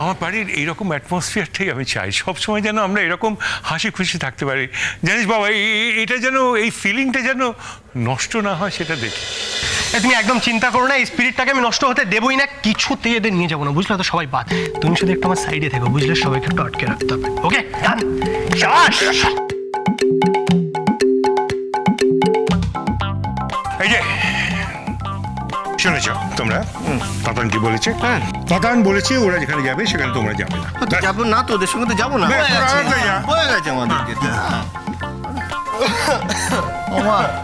আমার বাড়ির এইরকম অ্যাটমসফিয়ারটাই আমি চাই, সবসময় যেন আমরা এরকম হাসি খুশি থাকতে পারি। জানিস বাবা, এটা যেন, এই ফিলিংটা যেন নষ্ট না হয় সেটা দেখি। তুমি একদম চিন্তা করো না, এই স্পিরিটটাকে আমি নষ্ট হতে দেবই না, কিছুতেই এদের নিয়ে যাবো না, বুঝলে? তো সবাই বাদ, তুমি শুধু একটু আমার সাইডে থাকো, বুঝলে? সবাইকে একটু আটকে রাখতে হবে, ওকে? ডান। এই যে শুনেছ তোমরা, তাতান কি বলেছে? তাতান বলেছে ওরা যেখানে যাবে সেখানে তোমরা যাবে না। যাবো না তো, ওদের সঙ্গে তো যাবো না, হয়ে গেছে আমাদেরকে।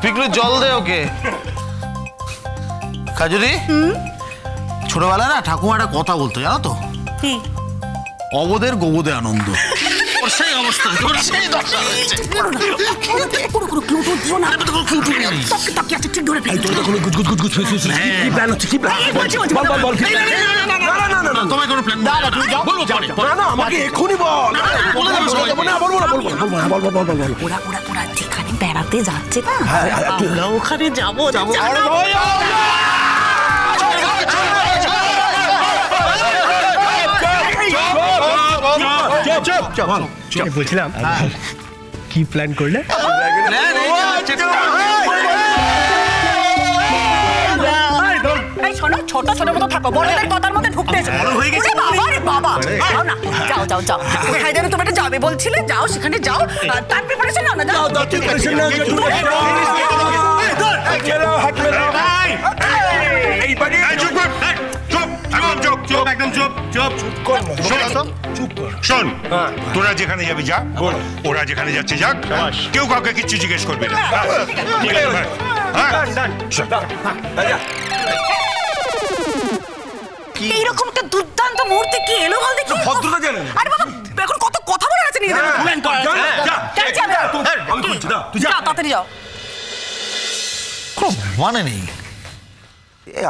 পিকলু জল দে ওকে। কাজুরি, ছোটবেলায় না ঠাকুমা একটা কথা বলতো, জানো তো? কি? অবদের গোবদে আনন্দ। সেই অবস্থা, সেই দশা হয়েছে। তোমার কোনো প্ল্যান? আমাকে এক্ষুনি বল। ওরা যেখানে বেড়াতে যাচ্ছে না, আমরা ওখানে যাবো। বলছিলাম কি প্ল্যান করলে? শোনো, ছোট ছোট মতো থাকো, বড়দের কথার মধ্যে ঢুকতে বাবা। যাও যাও যাও, কোথায় যেন তুমি একটা যাবে বলছিলে, যাও সেখানে যাও, তার প্রিপারেশন নাও না। যাও শোন, তোরা যেখানে যাবি যা, ওরা যেখানে যাচ্ছে যাক, কেউ কাউকে কিচ্ছু জিজ্ঞেস করবে না। এইরকম একটা দুর্দান্ত মুহূর্তে কি এলো বল দেখি? ভদ্রতা জানেন? আরে বাবা, এখন কত কথা বলার আছে নিজেদের। তাড়াতাড়ি যাও। মানে নেই,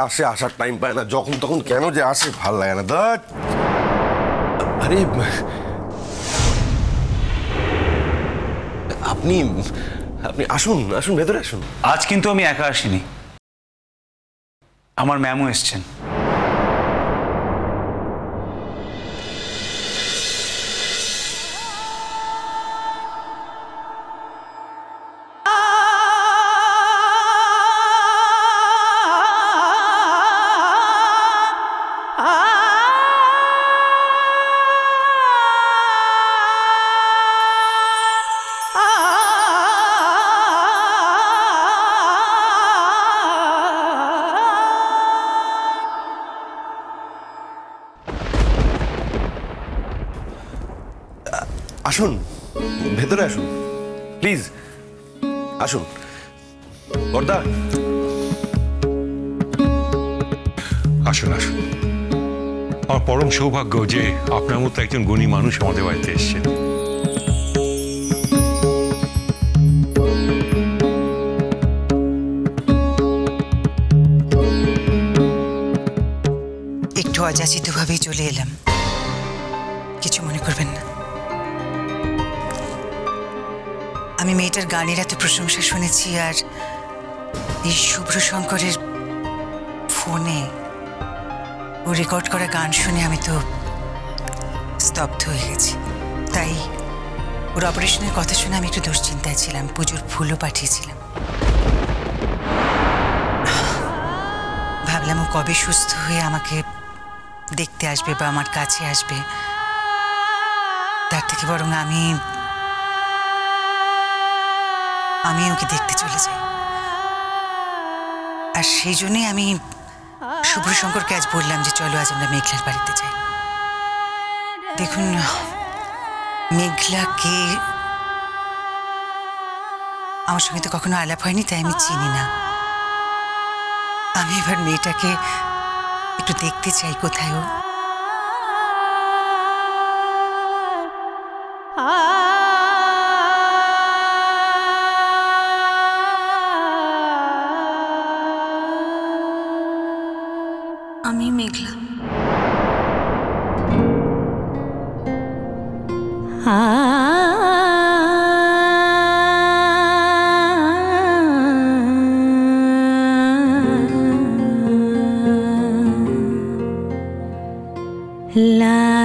আসে, আসার টাইম পায় না, যখন তখন কেন যে আসে ভাল লাগে না। আরে আপনি আপনি আসুন, আসুন, ভেতরে আসুন। আজ কিন্তু আমি একা আসিনি, আমার ম্যামও এসছেন। আসুন, ভেতরে আসুন, প্লিজ আসুন। বর্দা, আসুন আসুন, আমার পরম সৌভাগ্য যে আপনার মতো একজন গুণী মানুষ আমাদের বাড়িতে এসেছেন। একটু অযাচিতভাবেই চলে এলাম, কিছু মনে করবেন না। আমি মেয়েটার গানের এত প্রশংসা শুনেছি, আর এই শুভ্র শঙ্করের ফোনে ও রেকর্ড করা গান শুনে আমি তো স্তব্ধ হয়ে গেছি। তাই ওর অপারেশনের কথা শুনে আমি একটু দুশ্চিন্তায় ছিলাম, পুজোর ফুলও পাঠিয়েছিলাম। ভাবলাম ও কবে সুস্থ হয়ে আমাকে দেখতে আসবে বা আমার কাছে আসবে, তার থেকে বরং আমি ওকে দেখতে চলে যাই। আর সেই জন্যই আমি শুভ্র শঙ্করকে আজ বললাম যে চলো আজ আমরা মেঘলার বাড়িতে যাই। দেখুন, মেঘলাকে আমার সঙ্গে তো কখনো আলাপ হয়নি, তাই আমি চিনি না। আমি এবার মেয়েটাকে একটু দেখতে চাই, কোথায় ও। আমি মেঘলা। La